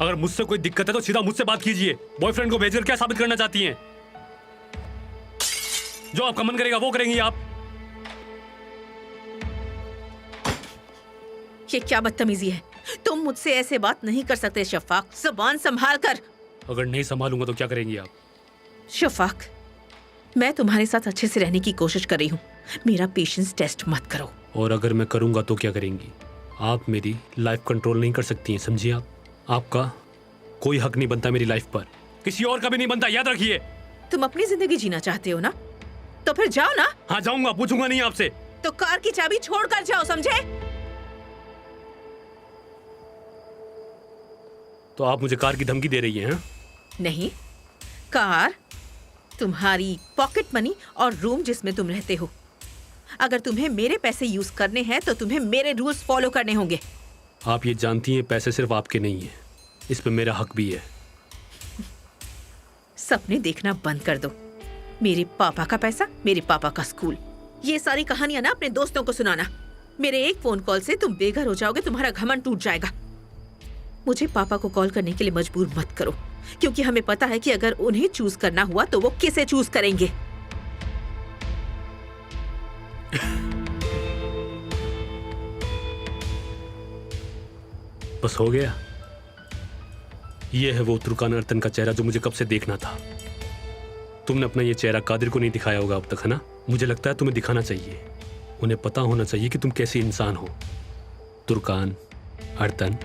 अगर मुझसे कोई दिक्कत है तो सीधा मुझसे बात कीजिए। बॉयफ्रेंड को भेजकर क्या साबित करना चाहती हैं? जो आपका मन करेगा वो करेंगी आप। ये क्या बदतमीजी है? तुम मुझसे ऐसे बात नहीं कर सकते शफाक, जुबान संभाल कर। अगर नहीं संभालूंगा तो क्या करेंगी आप? शफाक, मैं तुम्हारे साथ अच्छे से रहने की कोशिश कर रही हूँ, मेरा पेशेंस टेस्ट मत करो। और अगर मैं करूंगा तो क्या करेंगी? आप मेरी लाइफ कंट्रोल नहीं कर सकती हैं, समझिए आप। आपका कोई हक नहीं बनता मेरी लाइफ पर, किसी और का भी नहीं बनता, याद रखिए। तुम अपनी जिंदगी जीना चाहते हो ना, तो फिर जाओ ना। हाँ जाऊंगा, पूछूंगा नहीं आपसे। तो कार की चाबी छोड़ कर जाओ, समझे? तो आप मुझे कार की धमकी दे रही हैं? नहीं, कार तुम्हारी पॉकेट मनी और रूम जिसमें तुम रहते हो। अगर तुम्हें मेरे पैसे यूज करने हैं तो तुम्हें मेरे रूल्स फॉलो करने होंगे। आप ये जानती हैं पैसे सिर्फ आपके नहीं हैं, इस पे मेरा हक भी है। सपने देखना बंद कर दो। मेरे पापा का पैसा, मेरे पापा का स्कूल, ये सारी कहानियां ना अपने दोस्तों को सुनाना। मेरे एक फोन कॉल से तुम बेघर हो जाओगे, तुम्हारा घमंड टूट जाएगा। मुझे पापा को कॉल करने के लिए मजबूर मत करो, क्योंकि हमें पता है कि अगर उन्हें चूज करना हुआ तो वो किसे चूज करेंगे। बस हो गया। ये है वो तुर्कान अर्तन का चेहरा जो मुझे कब से देखना था। तुमने अपना ये चेहरा कादिर को नहीं दिखाया होगा अब तक, है ना? मुझे लगता है तुम्हें दिखाना चाहिए। उन्हें पता होना चाहिए कि तुम कैसे इंसान हो। तुर्कान अर्तन।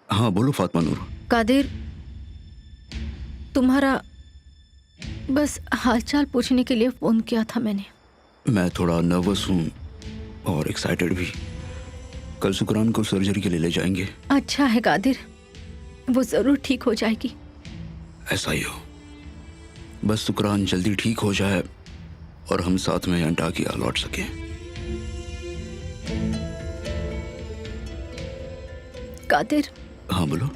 हाँ बोलो फातिमा नूर। कादिर, तुम्हारा बस हालचाल पूछने के लिए फोन किया था मैंने। मैं थोड़ा नर्वस हूँ और एक्साइटेड भी। कल शुक्रान को सर्जरी के लिए ले जाएंगे। अच्छा है कादिर, वो जरूर ठीक हो जाएगी। ऐसा ही हो, बस शुक्रान जल्दी ठीक हो जाए और हम साथ में अंटाकिया लौट सके। कादिर। हाँ बोलो।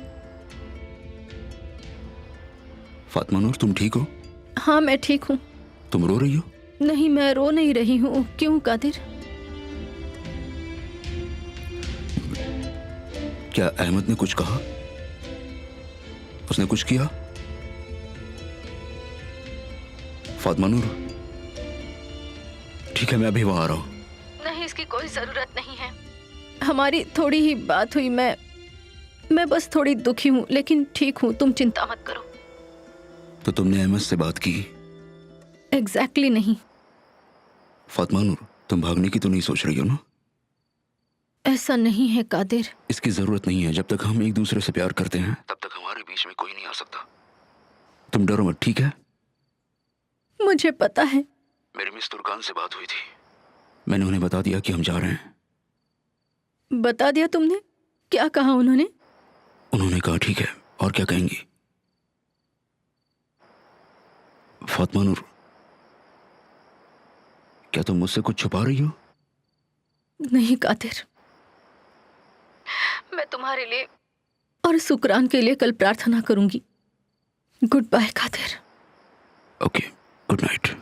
फातिमा नूर तुम ठीक हो? हाँ मैं ठीक हूँ। तुम रो रही हो? नहीं, मैं रो नहीं रही हूँ। क्यों कादिर? क्या अहमद ने कुछ कहा? उसने कुछ किया? फातिमा नूर ठीक है, मैं अभी वहां आ रहा हूँ। नहीं, इसकी कोई जरूरत नहीं है। हमारी थोड़ी ही बात हुई, मैं बस थोड़ी दुखी हूँ, लेकिन ठीक हूँ। तुम चिंता मत करो। तो तुमने अहमद से बात की? एग्जैक्टली नहीं। फातिमा नूर तुम भागने की तो नहीं सोच रही हो ना? ऐसा नहीं है कादिर। इसकी जरूरत नहीं है। जब तक हम एक दूसरे से प्यार करते हैं तब तक हमारे बीच में कोई नहीं आ सकता। तुम डरो मत, ठीक है? मुझे पता है। मेरी मिस तुर्कान से बात हुई थी, मैंने उन्हें बता दिया कि हम जा रहे हैं। बता दिया तुमने? क्या कहा उन्होंने? उन्होंने कहा ठीक है, और क्या कहेंगी। फातिमा नूर क्या तुम मुझसे कुछ छुपा रही हो? नहीं कादिर, मैं तुम्हारे लिए और शुक्रान के लिए कल प्रार्थना करूंगी goodbye Kadir. Okay, good night.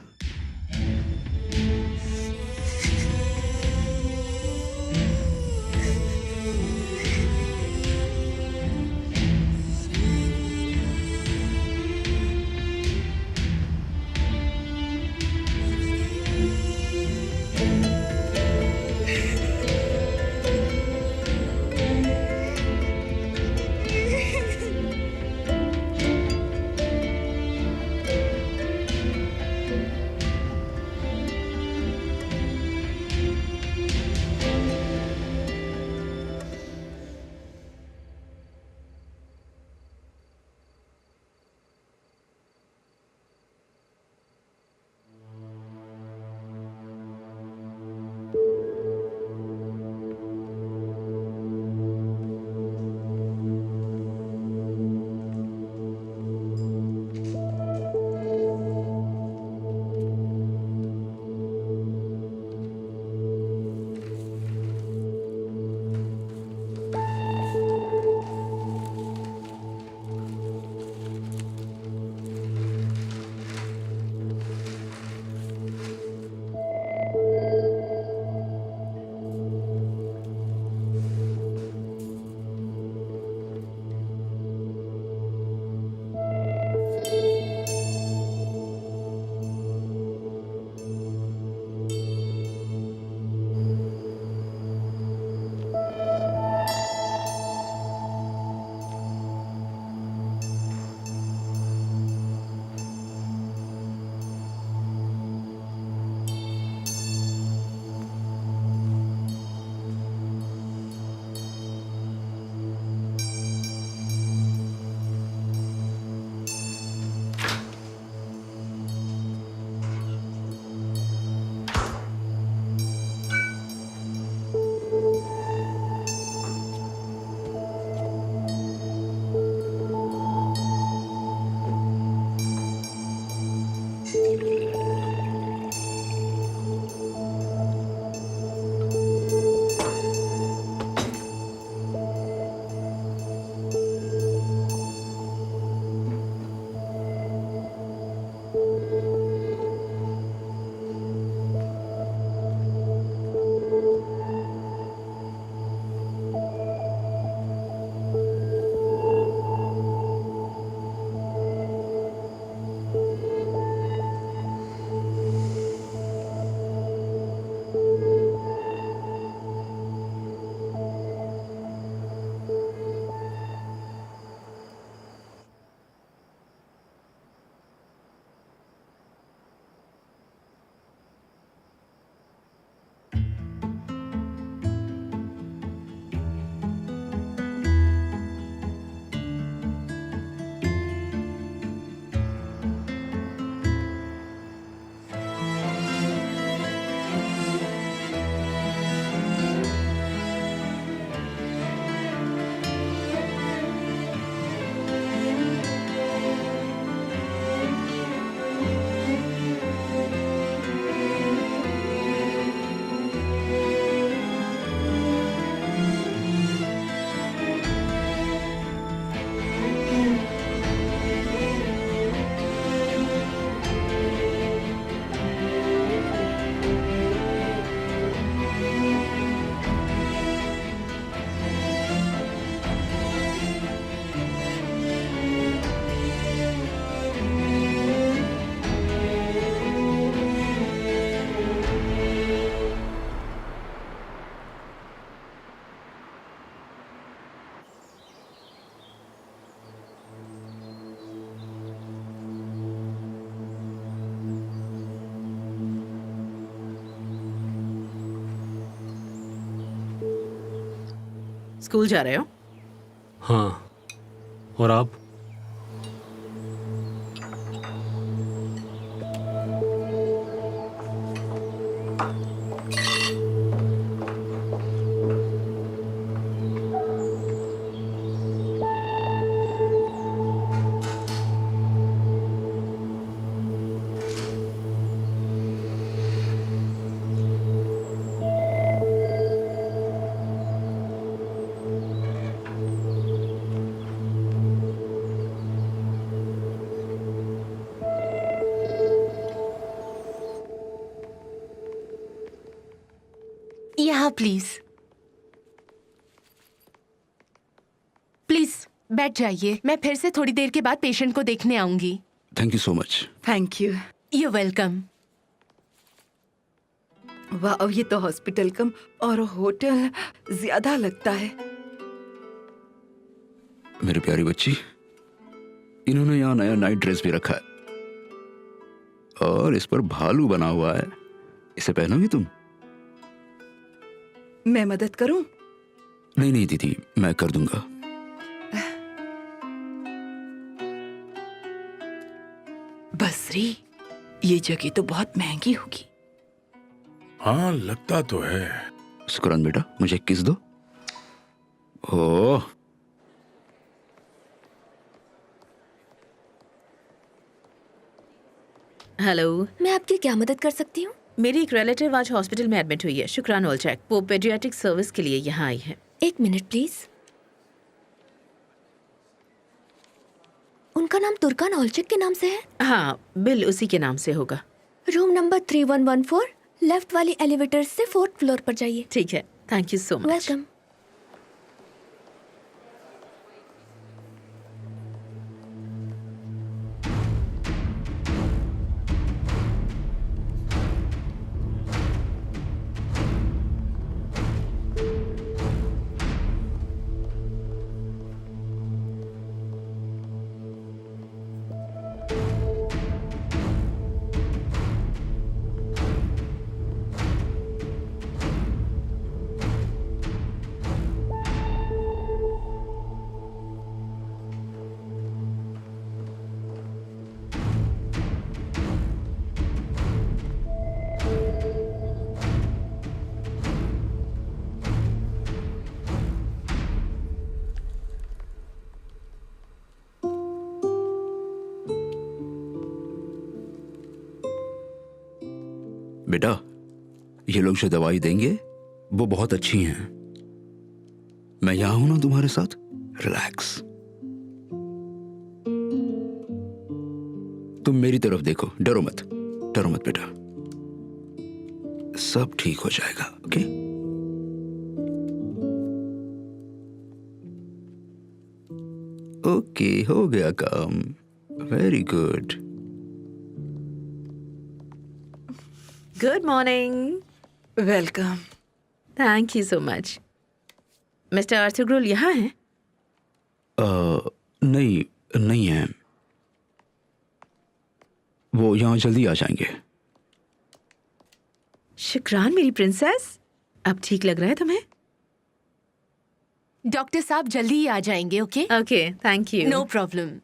School जा रहे हो? हाँ, और आप? यहाँ प्लीज प्लीज बैठ जाइए, मैं फिर से थोड़ी देर के बाद पेशेंट को देखने आऊंगी। Thank you so much. Thank you. You welcome. वाह, ये तो हॉस्पिटल कम और होटल ज्यादा लगता है। मेरी प्यारी बच्ची, इन्होंने यहाँ नया नाइट ड्रेस भी रखा है और इस पर भालू बना हुआ है। इसे पहनोगी तुम? मैं मदद करूं? नहीं नहीं दीदी, मैं कर दूंगा। बसरी, ये जगह तो बहुत महंगी होगी। हाँ लगता तो है। शुक्रान बेटा, मुझे एक किस दो। ओह, हेलो, मैं आपकी क्या मदद कर सकती हूँ? मेरी एक रिलेटिव आज हॉस्पिटल में एडमिट हुई है, शुक्रान ओलचैक। वो पेडियाट्रिक सर्विस के लिए यहाँ आई है। एक मिनट प्लीज। उनका नाम तुर्कान ऑल्चेक के नाम से है? हाँ, बिल उसी के नाम से होगा। रूम नंबर 3114, लेफ्ट वाली एलिवेटर से 4th फ्लोर पर जाइए। ठीक है, thank you so much. Welcome. बेटा, ये लोग जो दवाई देंगे वो बहुत अच्छी हैं। मैं यहां हूं ना तुम्हारे साथ। रिलैक्स। तुम मेरी तरफ देखो, डरो मत, डरो मत बेटा, सब ठीक हो जाएगा। ओके? ओके, हो गया काम। Very good. Good morning. Welcome. Thank you so much. Mister Arthur growl यहाँ हैं? नहीं, नहीं है। वो यहाँ जल्दी आ जाएंगे। शुक्रान मेरी प्रिंसेस, अब ठीक लग रहा है तुम्हें? डॉक्टर साहब जल्दी ही आ जाएंगे। Okay okay, thank you. No problem.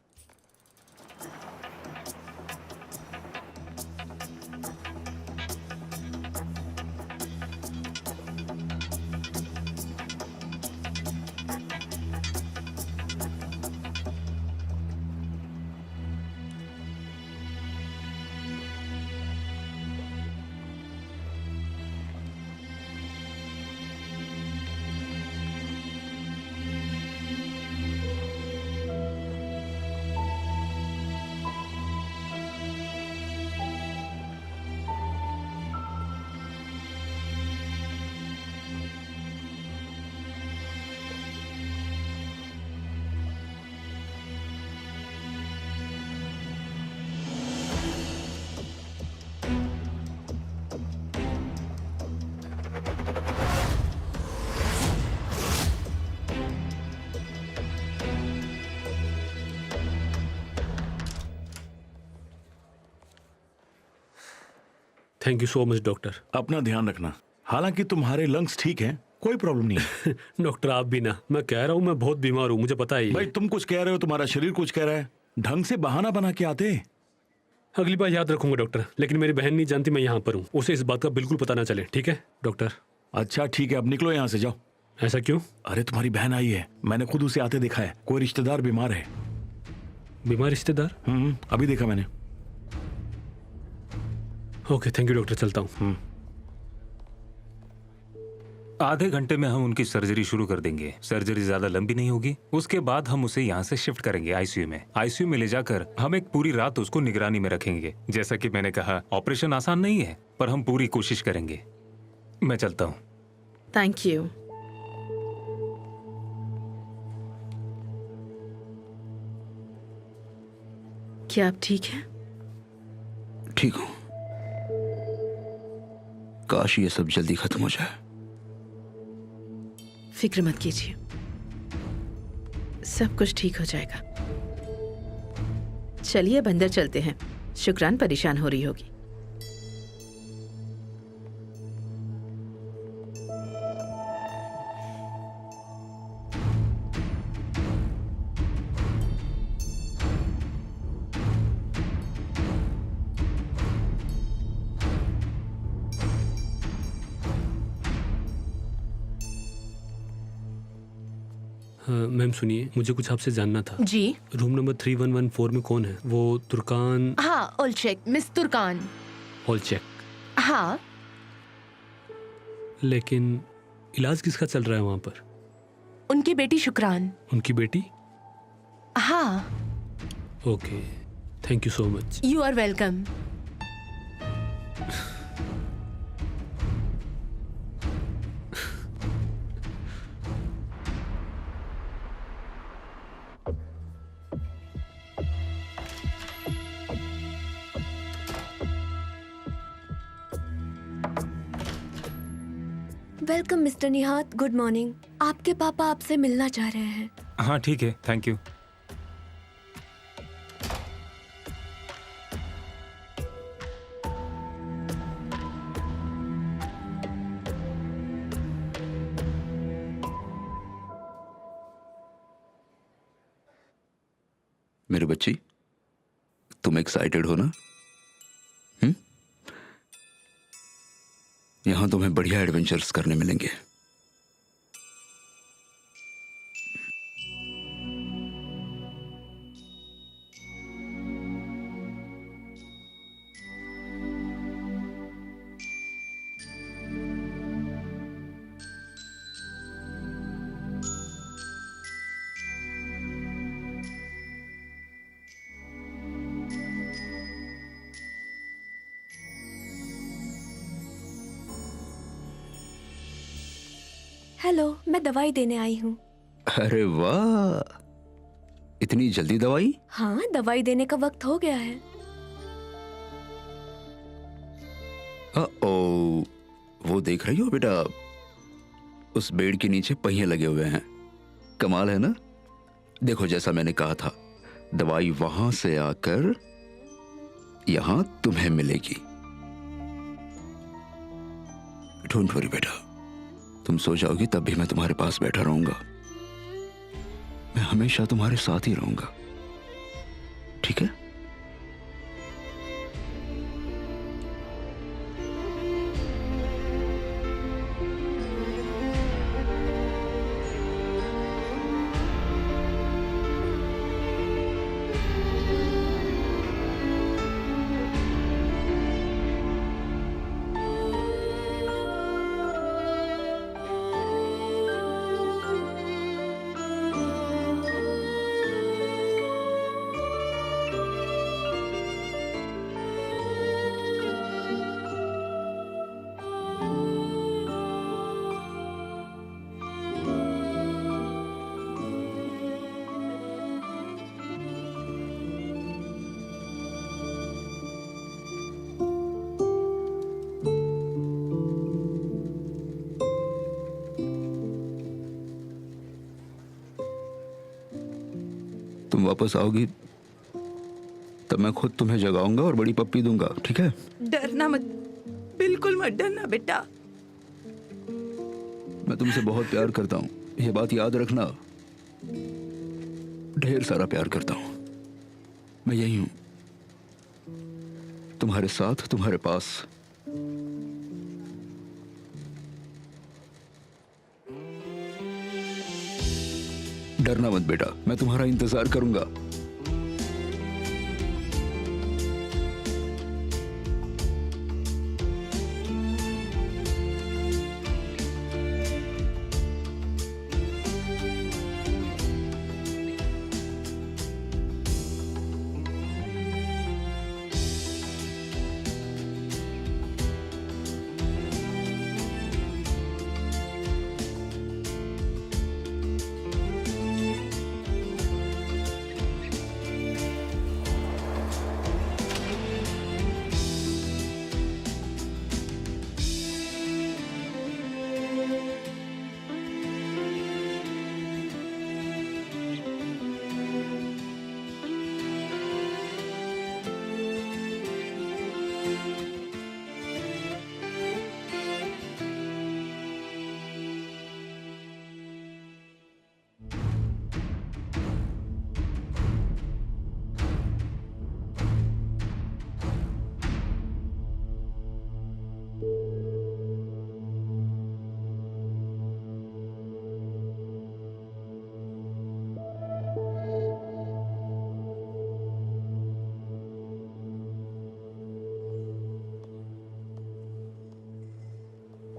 Thank you so much doctor. अपना ध्यान रखना। हालांकि तुम्हारे लंग्स ठीक हैं, कोई प्रॉब्लम नहीं है। डॉक्टर आप भी ना, मैं कह रहा हूँ मैं बहुत बीमार हूँ, मुझे पता है भाई ये। तुम कुछ कह रहे हो, तुम्हारा शरीर कुछ कह रहा है। ढंग से बहाना बना के आते। अगली बार याद रखूंगा डॉक्टर, लेकिन मेरी बहन नहीं जानती मैं यहाँ पर हूँ, उसे इस बात का बिल्कुल पता ना चले। ठीक है डॉक्टर? अच्छा ठीक है, अब निकलो यहाँ से, जाओ। ऐसा क्यों? अरे तुम्हारी बहन आई है, मैंने खुद उसे आते देखा है। कोई रिश्तेदार बीमार है। बीमार रिश्तेदार? अभी देखा मैंने। ओके थैंक यू डॉक्टर, चलता हूँ। आधे घंटे में हम उनकी सर्जरी शुरू कर देंगे। सर्जरी ज्यादा लंबी नहीं होगी, उसके बाद हम उसे यहाँ से शिफ्ट करेंगे आईसीयू में। आईसीयू में ले जाकर हम एक पूरी रात उसको निगरानी में रखेंगे। जैसा कि मैंने कहा, ऑपरेशन आसान नहीं है, पर हम पूरी कोशिश करेंगे। मैं चलता हूँ। Thank you. क्या आप ठीक हैं? ठीक हूं। काश ये सब जल्दी खत्म हो जाए। फिक्र मत कीजिए, सब कुछ ठीक हो जाएगा। चलिए अब अंदर चलते हैं, शुक्रान परेशान हो रही होगी। हाँ, मैम सुनिए, मुझे कुछ आपसे जानना था। जी रूम नंबर 3114 में कौन है? वो तुर्कान हाँ, ओलचेक, मिस तुर्कान। हॉलचेक। हाँ, लेकिन इलाज किसका चल रहा है वहाँ पर? उनकी बेटी शुक्रान। उनकी बेटी? हाँ, okay, thank you so much. You are welcome. Welcome mister Nihat, good morning. आपके पापा आपसे मिलना चाह रहे हैं। हाँ ठीक है, थैंक यू। मेरी बच्ची, तुम एक्साइटेड हो ना? यहां तुम्हें बढ़िया एडवेंचर्स करने मिलेंगे। हेलो, मैं दवाई देने आई हूँ। अरे वाह, इतनी जल्दी दवाई? हाँ, दवाई देने का वक्त हो गया है। ओ, वो देख रही हो बेटा, उस बेड के नीचे पहिए लगे हुए हैं। कमाल है ना? देखो, जैसा मैंने कहा था, दवाई वहां से आकर यहां तुम्हें मिलेगी। डोंट वरी बेटा, तुम सो जाओगी तब भी मैं तुम्हारे पास बैठा रहूंगा। मैं हमेशा तुम्हारे साथ ही रहूंगा, ठीक है? तुम वापस आओगी तब मैं खुद तुम्हें जगाऊंगा और बड़ी पप्पी दूंगा, ठीक है? डरना मत, बिल्कुल मत डरना बेटा। मैं तुमसे बहुत प्यार करता हूँ, ये बात याद रखना। ढेर सारा प्यार करता हूँ। मैं यही हूं, तुम्हारे साथ, तुम्हारे पास। डरना मत बेटा, मैं तुम्हारा इंतजार करूंगा।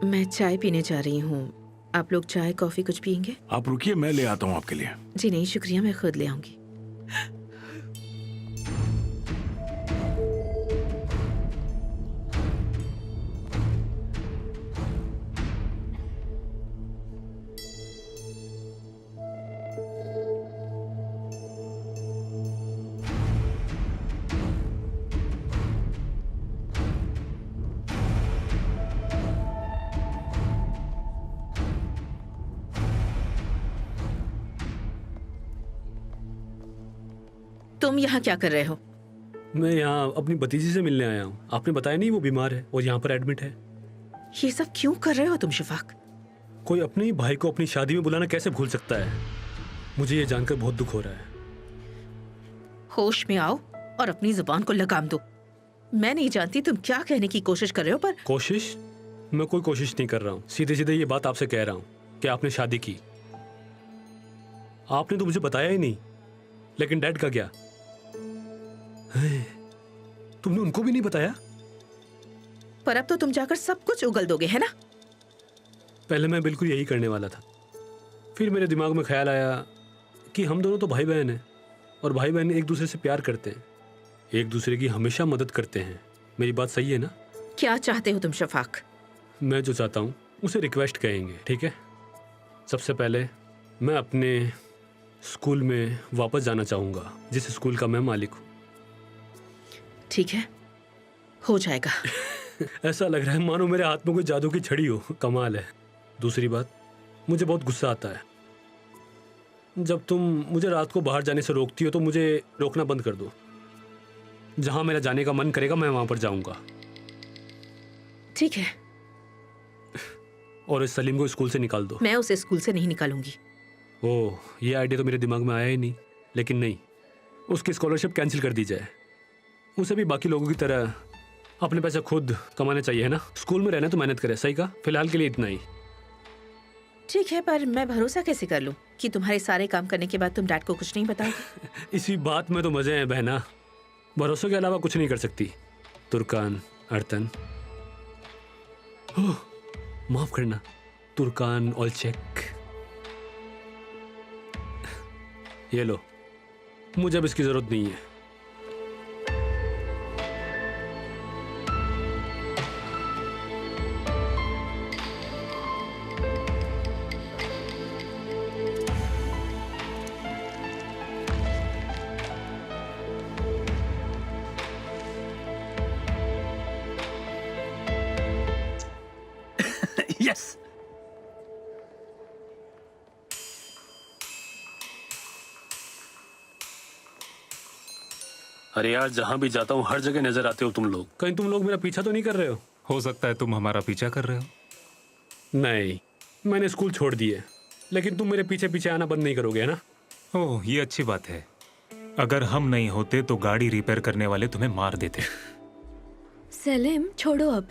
मैं चाय पीने जा रही हूँ। आप लोग चाय कॉफी कुछ पियेंगे? आप रुकिए, मैं ले आता हूँ आपके लिए। जी नहीं शुक्रिया, मैं खुद ले आऊंगी। तुम यहाँ क्या कर रहे हो? मैं यहाँ अपनी भतीजी से मिलने आया हूँ। आपने बताया नहीं वो बीमार है और यहाँ पर एडमिट है। ये सब क्यों कर रहे हो तुम शफाक? कोई अपने ही भाई को अपनी शादी में बुलाना कैसे भूल सकता है? मुझे ये जानकर बहुत दुख हो रहा है। होश में आओ और अपनी जुबान को लगाम दो। मैं नहीं जानती तुम क्या कहने की कोशिश कर रहे हो, पर कोशिश? मैं कोई कोशिश नहीं कर रहा हूँ। सीधे सीधे ये बात आपसे कह रहा हूँ कि आपने शादी की। आपने तो मुझे बताया ही नहीं। लेकिन डैड का क्या? तुमने उनको भी नहीं बताया? पर अब तो तुम जाकर सब कुछ उगल दोगे, है ना? पहले मैं बिल्कुल यही करने वाला था। फिर मेरे दिमाग में ख्याल आया कि हम दोनों तो भाई बहन हैं और भाई बहन एक दूसरे से प्यार करते हैं, एक दूसरे की हमेशा मदद करते हैं। मेरी बात सही है ना? क्या चाहते हो तुम शफाक? मैं जो चाहता हूँ उसे रिक्वेस्ट कहेंगे, ठीक है? सबसे पहले मैं अपने स्कूल में वापस जाना चाहूँगा, जिस स्कूल का मैं मालिक हूँ। ठीक है, हो जाएगा। ऐसा लग रहा है मानो मेरे हाथ में कोई जादू की छड़ी हो। कमाल है। दूसरी बात, मुझे बहुत गुस्सा आता है जब तुम मुझे रात को बाहर जाने से रोकती हो। तो मुझे रोकना बंद कर दो। जहां मेरा जाने का मन करेगा मैं वहां पर जाऊंगा। ठीक है। और इस सलीम को स्कूल से निकाल दो। मैं उसे स्कूल से नहीं निकालूंगी। ओह, ये आइडिया तो मेरे दिमाग में आया ही नहीं। लेकिन नहीं, उसकी स्कॉलरशिप कैंसिल कर दी जाए। उसे भी बाकी लोगों की तरह अपने पैसे खुद कमाने चाहिए, है ना? स्कूल में रहना तो मेहनत करे। सही कहा। फिलहाल के लिए इतना ही। ठीक है, पर मैं भरोसा कैसे कर लूं कि तुम्हारे सारे काम करने के बाद तुम डैड को कुछ नहीं बताओगे? इसी बात में तो मजे हैं बहना। भरोसे के अलावा कुछ नहीं कर सकती। तुर्कान अर्तन, माफ करना, तुर्कान ओलचेक। ये लो, मुझे अब इसकी जरूरत नहीं है। यस। अरे यार, जहां भी जाता हूँ हर जगह नजर आते हो तुम लोग। कहीं तुम लोग मेरा पीछा तो नहीं कर रहे हो? सकता है तुम हमारा पीछा कर रहे हो। नहीं, मैंने स्कूल छोड़ दिए, लेकिन तुम मेरे पीछे पीछे आना बंद नहीं करोगे, है ना? ओह, ये अच्छी बात है। अगर हम नहीं होते तो गाड़ी रिपेयर करने वाले तुम्हें मार देते। सलीम, छोड़ो अब।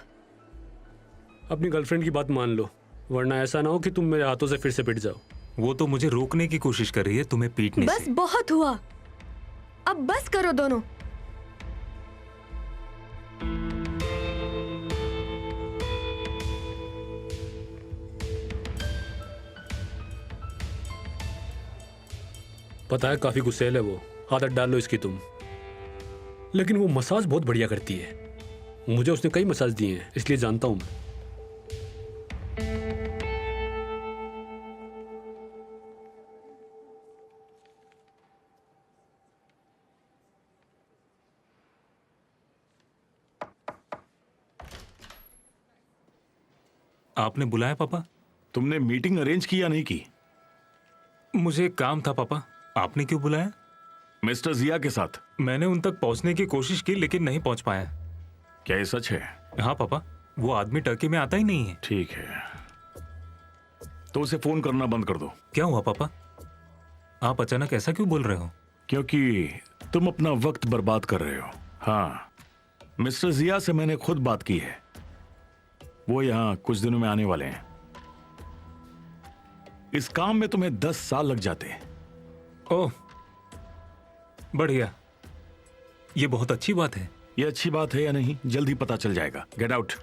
अपनी गर्लफ्रेंड की बात मान लो, वरना ऐसा ना हो कि तुम मेरे हाथों से फिर से पिट जाओ। वो तो मुझे रोकने की कोशिश कर रही है तुम्हें पीटने बस से। बहुत हुआ, अब बस करो दोनों। पता है काफी गुस्सैल है वो। आदत डाल लो इसकी तुम। लेकिन वो मसाज बहुत बढ़िया करती है। मुझे उसने कई मसाज दिए हैं, इसलिए जानता हूं मैं। आपने बुलाया पापा? तुमने मीटिंग अरेंज की या नहीं की? मुझे काम था पापा। आपने क्यों बुलाया? मिस्टर जिया के साथ। मैंने उन तक पहुंचने की कोशिश की लेकिन नहीं पहुंच पाया। क्या ये सच है? हाँ पापा, वो आदमी टर्की में आता ही नहीं है। ठीक है, तो उसे फोन करना बंद कर दो। क्या हुआ पापा? आप अचानक ऐसा क्यों बोल रहे हो? क्योंकि तुम अपना वक्त बर्बाद कर रहे हो। हाँ, मिस्टर जिया से मैंने खुद बात की है। वो यहाँ कुछ दिनों में आने वाले हैं। इस काम में तुम्हें 10 साल लग जाते हैं। ओह, बढ़िया। ये बहुत अच्छी बात है। ये अच्छी बात है या नहीं, जल्दी पता चल जाएगा। Get out.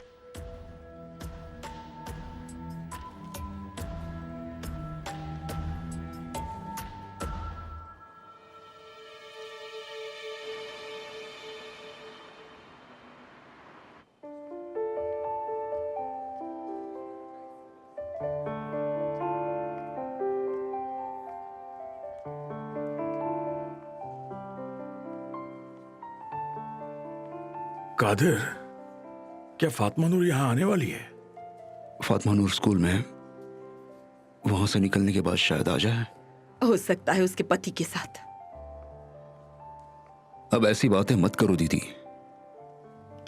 कादिर, क्या फातिमा नूर यहाँ आने वाली है? फातिमा नूर स्कूल में है। वहां से निकलने के बाद शायद आ जाए। हो सकता है उसके पति के साथ। अब ऐसी बातें मत करो दीदी।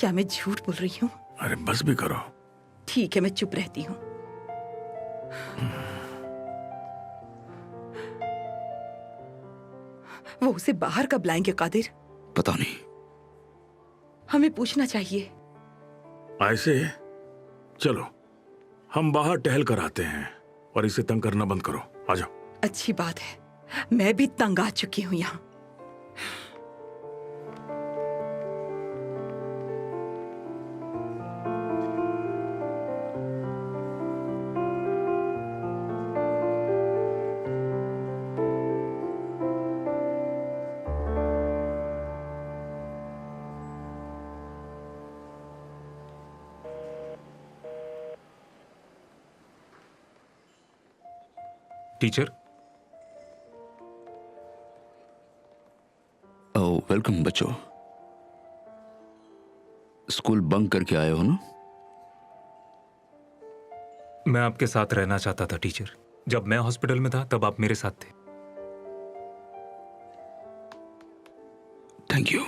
क्या मैं झूठ बोल रही हूँ? अरे बस भी करो। ठीक है, मैं चुप रहती हूँ। वो उसे बाहर कब लाएंगे कादिर? पता नहीं। हमें पूछना चाहिए। ऐसे चलो हम बाहर टहल कर आते हैं और इसे तंग करना बंद करो। आ जाओ। अच्छी बात है, मैं भी तंग आ चुकी हूँ यहाँ। टीचर, ओह वेलकम बच्चों। स्कूल बंक करके आए हो ना? मैं आपके साथ रहना चाहता था टीचर। जब मैं हॉस्पिटल में था तब आप मेरे साथ थे। Thank you.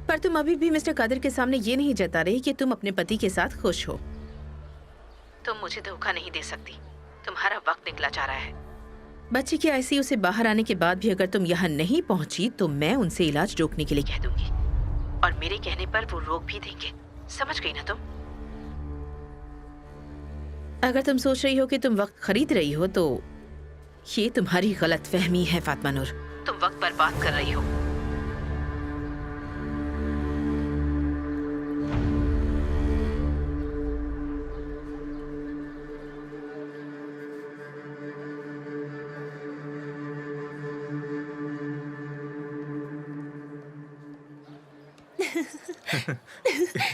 पर तुम अभी भी मिस्टर कादिर के सामने ये नहीं जता रही कि तुम अपने पति के साथ खुश हो। तुम मुझे धोखा नहीं दे सकती। तुम्हारा वक्त निकला जा रहा है। बच्ची की आईसीयू से बाहर आने के बाद भी अगर तुम यहाँ नहीं पहुंची तो मैं उनसे इलाज रोकने के लिए कह दूंगी, और मेरे कहने पर वो रोक भी देंगे। समझ गई ना तुम? अगर तुम सोच रही हो कि तुम वक्त खरीद रही हो तो ये तुम्हारी गलतफहमी है फातिमा नूर। तुम वक्त बर्बाद कर रही हो।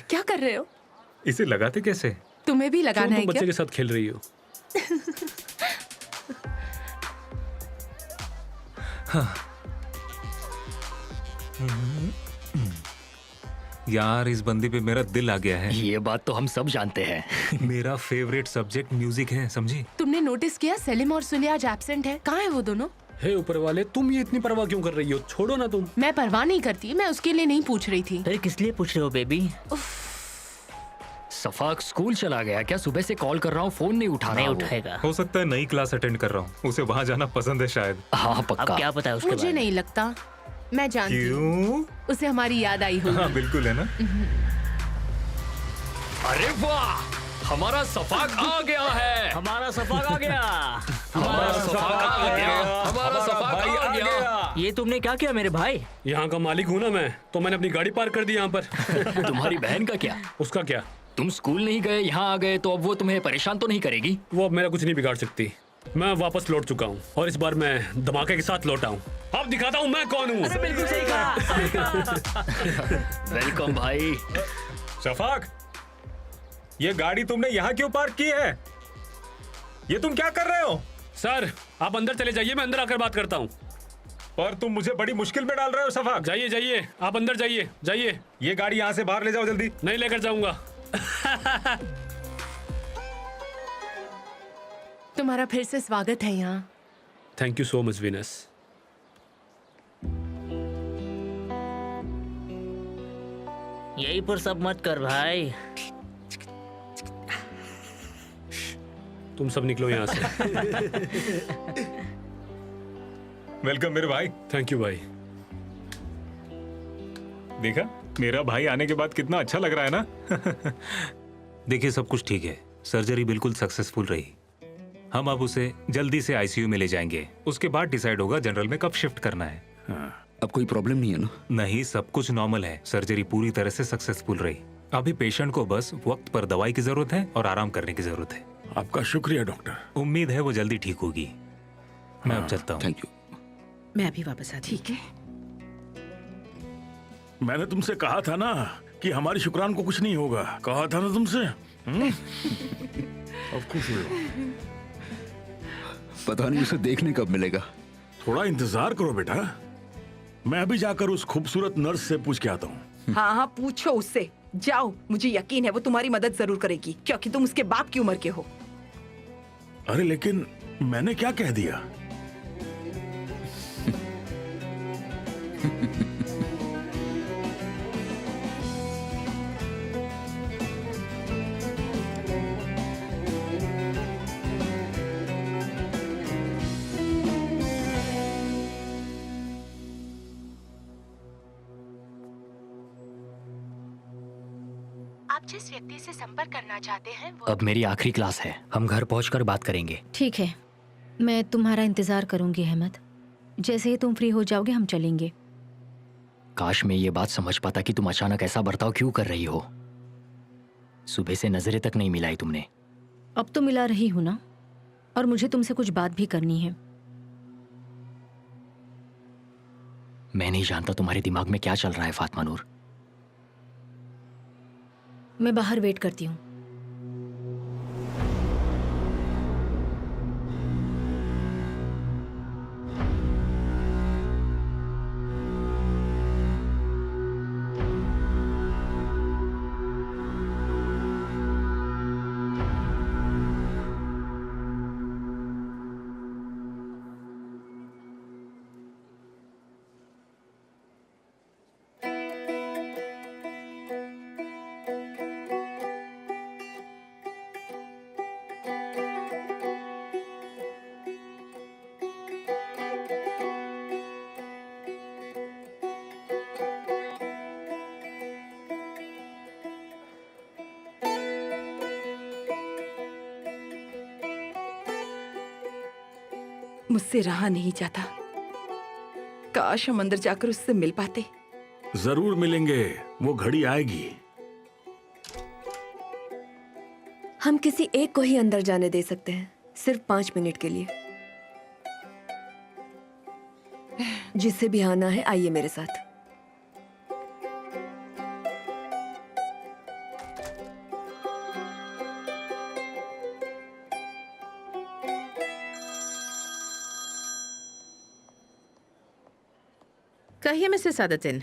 क्या कर रहे हो? इसे लगाते कैसे? तुम्हें भी क्यों लगाना है तुम बच्चे क्या? के साथ खेल रही हो? यार इस बंदी पे मेरा दिल आ गया है। ये बात तो हम सब जानते हैं। मेरा फेवरेट सब्जेक्ट म्यूजिक है, समझी? तुमने नोटिस किया सलीम और सुनिया आज एब्सेंट है? कहाँ है वो दोनों? हे ऊपर वाले, तुम ये इतनी परवाह क्यों कर रही हो? छोड़ो ना तुम। मैं परवाह नहीं करती, मैं उसके लिए नहीं पूछ रही थी। अरे किस लिए पूछ रहे हो बेबी? सफाक स्कूल चला गया क्या? सुबह से कॉल कर रहा हूँ, फोन नहीं उठा रहा। नहीं उठाएगा। हो सकता है नई क्लास अटेंड कर रहा हूँ, उसे वहाँ जाना पसंद है शायद। हाँ पक्का। अब क्या पता है उसके मुझे नहीं लगता। मैं जानती हूँ क्यों? उसे हमारी याद आई होगी। हाँ बिल्कुल है ना। अरे वाह, हमारा सफाक आ गया है। हमारा सफाक आ गया। हमारा सफाक आ गया। हमारा सफाक आ गया। ये तुमने क्या किया मेरे भाई? यहाँ का मालिक हूँ ना मैं, तो मैंने अपनी गाड़ी पार्क कर दी यहाँ पर। तुम्हारी बहन का क्या? उसका क्या? तुम स्कूल नहीं गए, यहाँ आ गए, तो अब वो तुम्हें परेशान तो नहीं करेगी? वो अब मेरा कुछ नहीं बिगाड़ सकती। मैं वापस लौट चुका हूँ और इस बार मैं धमाके के साथ लौटा हूँ। अब दिखाता हूँ मैं कौन हूँ। बिल्कुल सही कहा। वेलकम भाई। शफाक, ये गाड़ी तुमने यहाँ क्यों पार्क की है? ये तुम क्या कर रहे हो? सर आप अंदर चले जाइए, मैं अंदर आकर बात करता हूँ। पर तुम मुझे बड़ी मुश्किल में डाल रहे हो शफाक। जाइए जाइए, आप अंदर जाइए जाइए। ये गाड़ी यहाँ से बाहर ले जाओ जल्दी। नहीं लेकर जाऊंगा। तुम्हारा फिर से स्वागत है यहाँ। Thank you so much Venus. यही पर सब मत कर भाई। तुम सब निकलो यहाँ से। वेलकम मेरे भाई। थैंक यू भाई। देखा, मेरा भाई आने के बाद कितना अच्छा लग रहा है ना। देखिए सब कुछ ठीक है, सर्जरी बिल्कुल सक्सेसफुल रही। हम अब उसे जल्दी से आईसीयू में ले जाएंगे। उसके बाद डिसाइड होगा जनरल में कब शिफ्ट करना है। अब कोई प्रॉब्लम नहीं है ना? नहीं, सब कुछ नॉर्मल है। सर्जरी पूरी तरह से सक्सेसफुल रही। अभी पेशेंट को बस वक्त पर दवाई की जरूरत है और आराम करने की जरूरत है। आपका शुक्रिया डॉक्टर। उम्मीद है वो जल्दी ठीक होगी। मैं अब चलता हूँ। Thank you. मैं अभी वापस आती हूँ। ठीक है। मैंने तुमसे कहा था ना कि हमारी शुक्रान को कुछ नहीं होगा। कहा था ना तुमसे। अब खुश हुए हो। पता नहीं उसे देखने कब मिलेगा। थोड़ा इंतजार करो बेटा, मैं अभी जाकर उस खूबसूरत नर्स से पूछ के आता हूँ। हाँ हाँ, पूछो उससे। जाओ, मुझे यकीन है वो तुम्हारी मदद जरूर करेगी, क्योंकि तुम उसके बाप की उम्र के हो। अरे लेकिन मैंने क्या कह दिया? आप जिस व्यक्ति से संपर्क करना चाहते हैं वो अब मेरी आखिरी क्लास है, हम घर पहुंचकर बात करेंगे। ठीक है, मैं तुम्हारा इंतजार करूंगी अहमद। जैसे ही तुम फ्री हो जाओगे हम चलेंगे। काश मैं ये बात समझ पाता कि तुम अचानक ऐसा बर्ताव क्यों कर रही हो। सुबह से नजरें तक नहीं मिलाई तुमने। अब तो मिला रही हूं ना, और मुझे तुमसे कुछ बात भी करनी है। मैं नहीं जानता तुम्हारे दिमाग में क्या चल रहा है फातिमा नूर। मैं बाहर वेट करती हूँ। मुझसे रहा नहीं जाता। काश हम अंदर जाकर उससे मिल पाते। जरूर मिलेंगे, वो घड़ी आएगी। हम किसी एक को ही अंदर जाने दे सकते हैं, सिर्फ 5 मिनट के लिए। जिसे भी आना है आइए मेरे साथ। कहिए मिसेस सादतिन।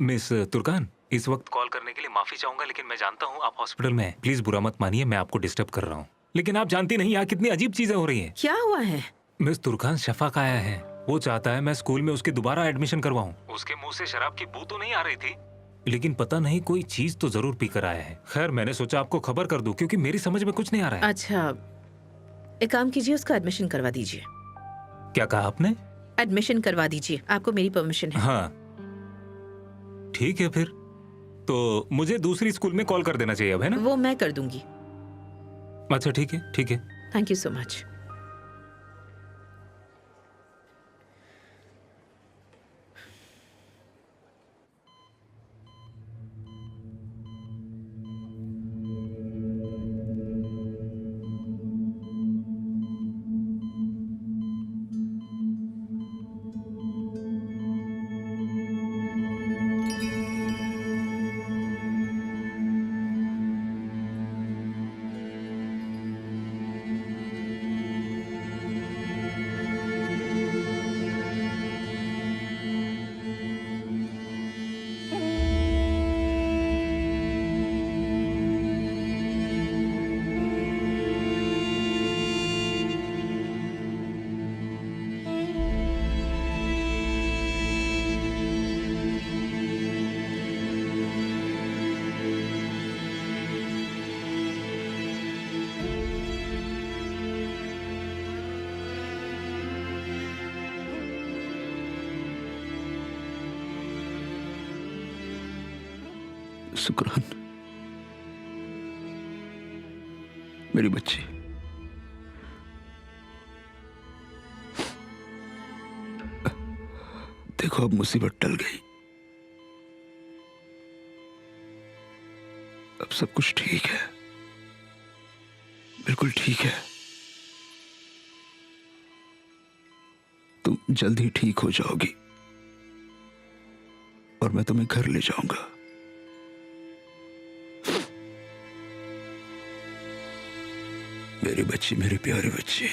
मिस तुर्कान, इस वक्त कॉल करने के लिए माफी चाहूंगा, लेकिन मैं जानता हूँ आप हॉस्पिटल में हैं। प्लीज बुरा मत मानिए, मैं आपको डिस्टर्ब कर रहा हूँ। लेकिन आप जानती नहीं यहाँ कितनी अजीब चीजें हो रही हैं। क्या हुआ है? मिस तुर्कान शफाक आया है। वो चाहता है मैं स्कूल में उसकी दोबारा एडमिशन करवाऊं। उसके मुंह से शराब की बू तो नहीं आ रही थी, लेकिन पता नहीं कोई चीज तो जरूर पी कर आया है। खैर मैंने सोचा आपको खबर कर दूं, क्योंकि मेरी समझ में कुछ नहीं आ रहा है। अच्छा, एक काम कीजिए, उसका एडमिशन करवा दीजिए। क्या कहा आपने? एडमिशन करवा दीजिए, आपको मेरी परमिशन है। हाँ ठीक है, फिर तो मुझे दूसरी स्कूल में कॉल कर देना चाहिए अब, है ना? वो मैं कर दूंगी। अच्छा ठीक है, ठीक है। Thank you so much. शुक्रान, मेरी बच्ची। देखो अब मुसीबत टल गई। अब सब कुछ ठीक है, बिल्कुल ठीक है। तुम जल्द ही ठीक हो जाओगी और मैं तुम्हें घर ले जाऊंगा। मेरी बच्ची, मेरी प्यारी बच्ची।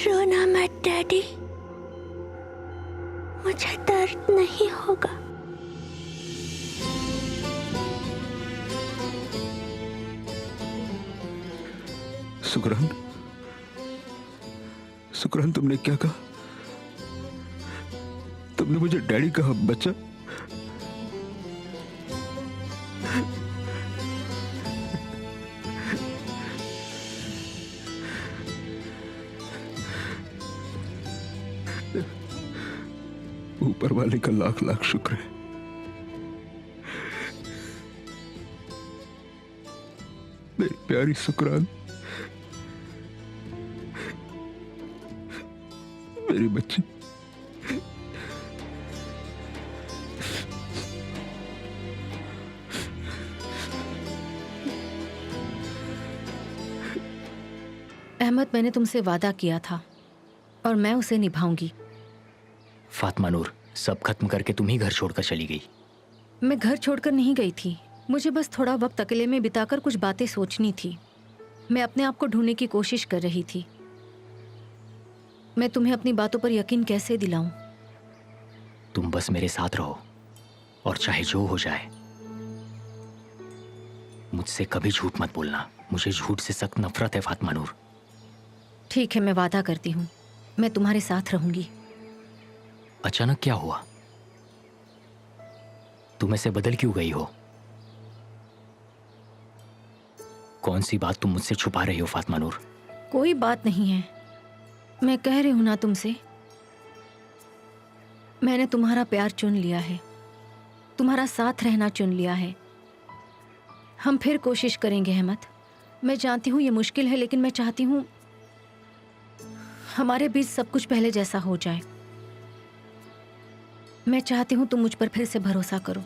रोना मत डैडी, मुझे दर्द नहीं होगा। सुकरान, सुकरान, तुमने क्या कहा? तुमने मुझे डैडी कहा बच्चा? ऊपर वाले का लाख लाख शुक्र है। मेरी प्यारी सुकरान, मेरी बच्ची। अहमद, मैंने तुमसे वादा किया था और मैं उसे निभाऊंगी। फातिमा नूर, सब खत्म करके तुम ही घर छोड़कर चली गई। मैं घर छोड़कर नहीं गई थी, मुझे बस थोड़ा वक्त अकेले में बिताकर कुछ बातें सोचनी थी। मैं अपने आप को ढूंढने की कोशिश कर रही थी। मैं तुम्हें अपनी बातों पर यकीन कैसे दिलाऊं? तुम बस मेरे साथ रहो और चाहे जो हो जाए, मुझसे कभी झूठ मत बोलना। मुझे झूठ से सख्त नफरत है फातिमा नूर। ठीक है, मैं वादा करती हूँ, मैं तुम्हारे साथ रहूंगी। अचानक क्या हुआ? तुम ऐसे बदल क्यों गई हो? कौन सी बात तुम मुझसे छुपा रही हो फातिमा नूर? कोई बात नहीं है, मैं कह रही हूं ना तुमसे, मैंने तुम्हारा प्यार चुन लिया है, तुम्हारा साथ रहना चुन लिया है। हम फिर कोशिश करेंगे अहमद। मैं जानती हूँ ये मुश्किल है, लेकिन मैं चाहती हूँ हमारे बीच सब कुछ पहले जैसा हो जाए। मैं चाहती हूँ तुम मुझ पर फिर से भरोसा करो।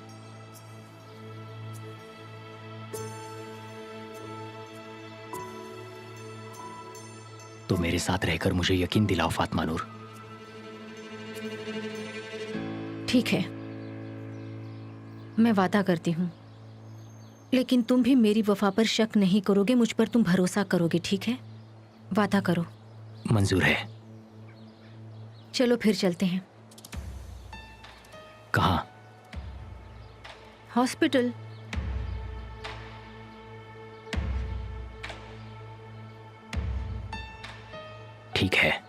तो मेरे साथ रहकर मुझे यकीन दिलाओ फातिमा नूर। ठीक है, मैं वादा करती हूँ, लेकिन तुम भी मेरी वफा पर शक नहीं करोगे, मुझ पर तुम भरोसा करोगे, ठीक है? वादा करो। मंजूर है। चलो फिर चलते हैं। कहाँ? हॉस्पिटल। ठीक है।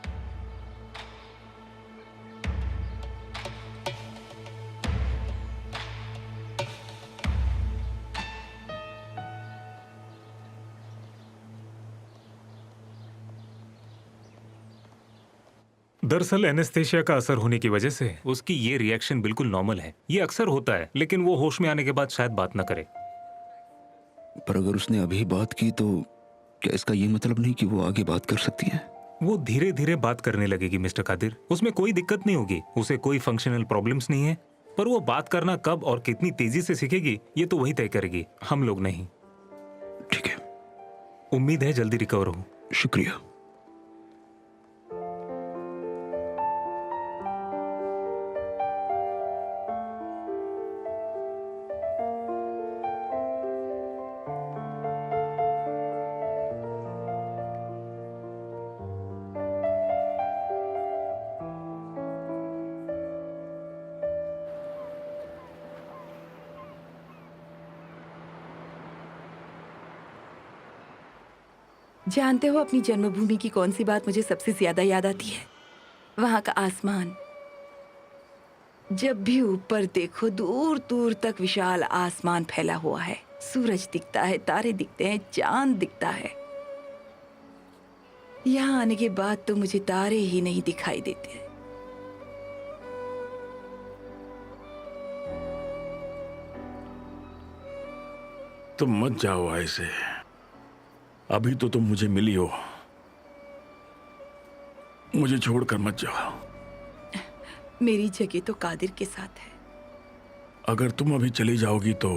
दरअसल एनेस्थेशिया का असर होने की वजह से उसकी ये रिएक्शन बिल्कुल नॉर्मल है। ये अक्सर होता है, लेकिन वो होश में आने के बाद शायद बात ना करे। पर अगर उसने अभी बात की तो क्या इसका ये मतलब नहीं कि वो आगे बात कर सकती है? वो धीरे धीरे बात करने लगेगी मिस्टर कादिर, उसमें कोई दिक्कत नहीं होगी। उसे कोई फंक्शनल प्रॉब्लम्स नहीं है, पर वो बात करना कब और कितनी तेजी से सीखेगी ये तो वही तय करेगी, हम लोग नहीं। ठीक है, उम्मीद है जल्दी रिकवर हो। शुक्रिया। जानते हो अपनी जन्मभूमि की कौन सी बात मुझे सबसे ज्यादा याद आती है? वहां का आसमान। जब भी ऊपर देखो दूर दूर तक विशाल आसमान फैला हुआ है। सूरज दिखता है, तारे दिखते हैं, चांद दिखता है। यहाँ आने के बाद तो मुझे तारे ही नहीं दिखाई देते। तुम मत जाओ ऐसे, अभी तो तुम मुझे मिली हो, मुझे छोड़कर मत जाओ। मेरी जगह तो कादिर के साथ है। अगर तुम अभी चली जाओगी तो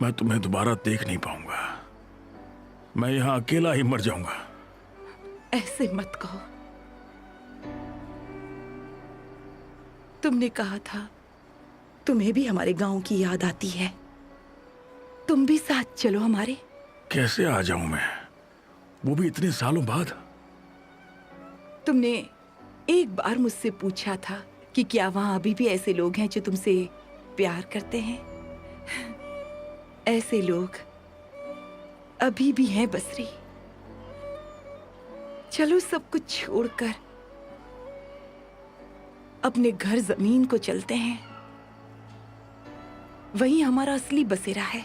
मैं तुम्हें दोबारा देख नहीं पाऊंगा। मैं यहां अकेला ही मर जाऊंगा। ऐसे मत कहो। तुमने कहा था तुम्हें भी हमारे गांव की याद आती है, तुम भी साथ चलो हमारे। कैसे आ जाऊं मैं, वो भी इतने सालों बाद? तुमने एक बार मुझसे पूछा था कि क्या वहां अभी भी ऐसे लोग हैं जो तुमसे प्यार करते हैं। ऐसे लोग अभी भी हैं बसरी। चलो सब कुछ छोड़कर अपने घर जमीन को चलते हैं, वही हमारा असली बसेरा है।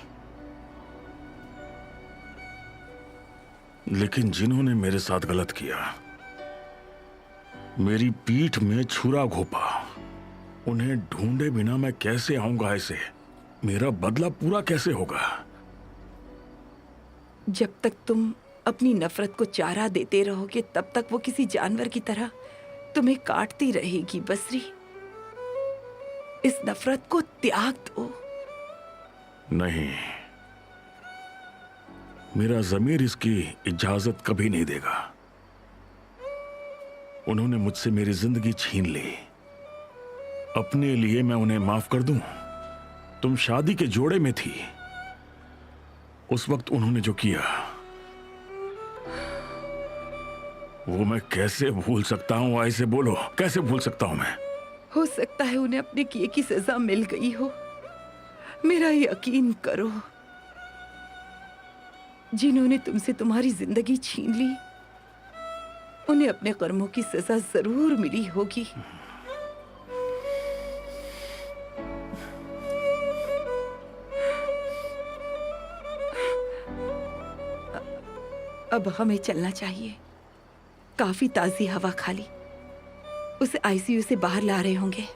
लेकिन जिन्होंने मेरे साथ गलत किया, मेरी पीठ में छुरा घोपा, उन्हें ढूंढे बिना मैं कैसे आऊंगा ऐसे? मेरा बदला पूरा कैसे होगा? जब तक तुम अपनी नफरत को चारा देते रहोगे तब तक वो किसी जानवर की तरह तुम्हें काटती रहेगी बसरी। इस नफरत को त्याग दो। नहीं, मेरा ज़मीर इसकी इजाजत कभी नहीं देगा। उन्होंने मुझसे मेरी जिंदगी छीन ली, अपने लिए मैं उन्हें माफ कर दूं? तुम शादी के जोड़े में थी, उस वक्त उन्होंने जो किया वो मैं कैसे भूल सकता हूं? ऐसे बोलो, कैसे भूल सकता हूं मैं? हो सकता है उन्हें अपने किए की सजा मिल गई हो। मेरा यकीन करो, जिन्होंने तुमसे तुम्हारी जिंदगी छीन ली उन्हें अपने कर्मों की सजा जरूर मिली होगी। अब हमें चलना चाहिए। काफी ताजी हवा खा ली, उसे आईसीयू से बाहर ला रहे होंगे।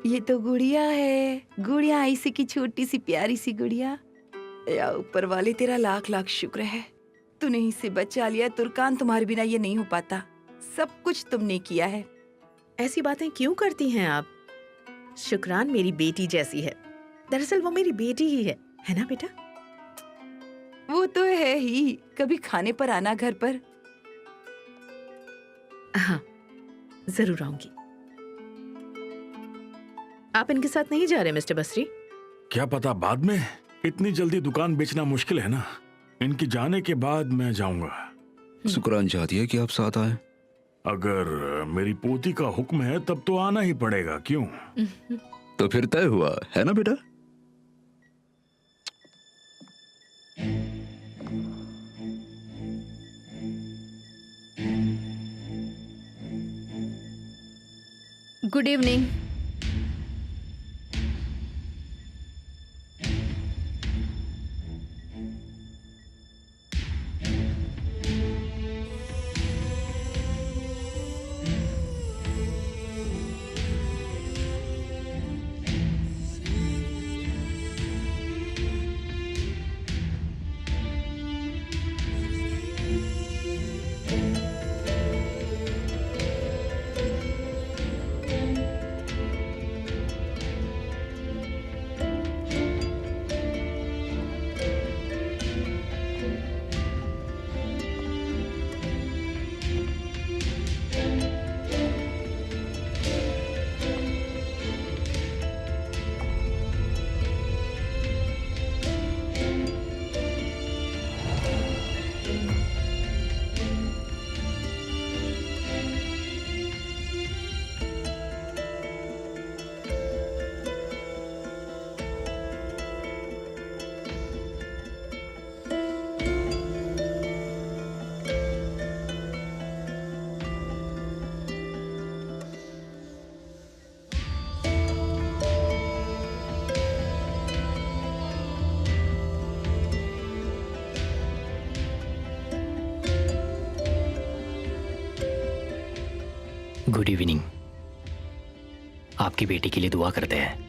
ये तो गुड़िया है, गुड़िया ऐसी की छोटी सी प्यारी सी गुड़िया। या ऊपर वाले तेरा लाख लाख शुक्र है, तूने इसे बचा लिया। तुर्कान, तुम्हारे बिना ये नहीं हो पाता। सब कुछ तुमने किया है। ऐसी बातें क्यों करती हैं आप? शुक्रान मेरी बेटी जैसी है। दरअसल वो मेरी बेटी ही है ना बेटा? वो तो है ही। कभी खाने पर आना घर पर। हाँ, जरूर आऊंगी। आप इनके साथ नहीं जा रहे मिस्टर बसरी? क्या पता बाद में। इतनी जल्दी दुकान बेचना मुश्किल है ना। इनके जाने के बाद मैं जाऊंगा। शुक्रान चाहती है कि आप साथ आए। अगर मेरी पोती का हुक्म है तब तो आना ही पड़ेगा। क्यों? तो फिर तय हुआ है ना बेटा? Good evening. Good evening. आपकी बेटी के लिए दुआ करते हैं।